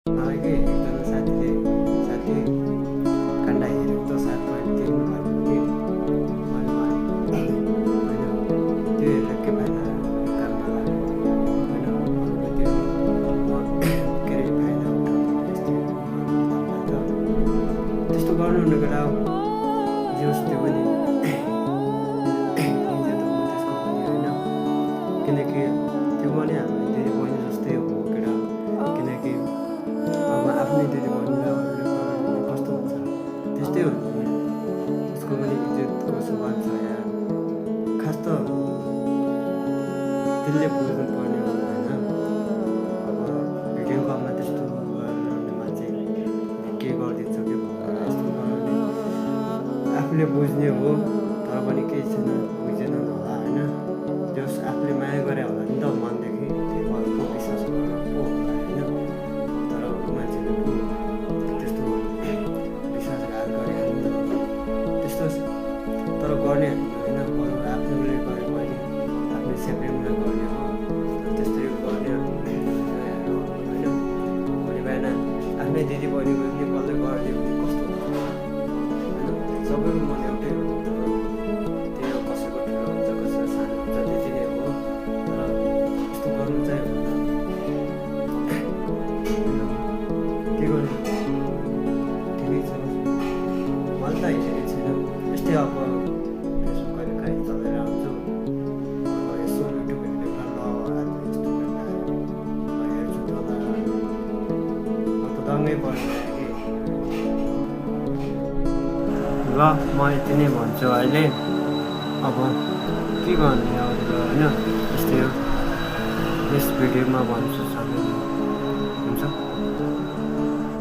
के एकजना साथीले साथी कान्डा हेरेको त साथ पहिले देख्नु भएको कि मैले होइन त्यो हेरेर के भएन काममा लाग्यो होइन त्यो के अरे फाइदा उठाउनु त्यस्तो गर्नु हुने कुरा हो जे होस् त्यो पनि किनकि त्यो पनि हाम्रो दिदी बहिनी जस्तै हो केटा किनकि अब आफ्नै दिदी बहिनीले कस्तो हुन्छ त्यस्तै हो उसको पनि इज्जतको सवाल छ यार खास त त्यसले बुझ्नु पर्ने हो होइन अब भिडियो कलमा त्यस्तो गर्ने मान्छे के गरिदिन्छ के भनेर यस्तो गराउने आफूले बुझ्ने हो तर पनि केही छैन बुझेन होला होइन जस आफूले माया गरे होला नि त मनदेखि त्यो विश्वास गरेर पो होला होइन तर मान्छेले त्यस्तो विश्वासघात गरे त्यस्तो तर गर्ने होइन बरु आफूले गरे पनि आफ्नो सेप्रेमले गर्ने हो त्यस्तै गर्ने होइन भोलि बिहान आफ्नै दिदी बहिनीको पनि कसले गर्ने कस्तो हुन्छ होइन सबैको मन एउटै हो त्यो कसैको ठुलो हुन्छ कसैको सानो हुन्छ त्यति नै हो तर यस्तो गर्नु चाहिँ हुँदैन के गर्नु ठिकै छ मैले त हेरेको छैन यस्तै अब फेसबुक कहिले काहीँ चलाएर आउँछु यसो युट्युब हेरेर ल आज यस्तो हेर्छु त दङ्गै पर्छ कि ल म यति नै भन्छु अहिले अब के गर्ने अरू होइन यस्तै हो यस भिडियोमा भन्छु सबै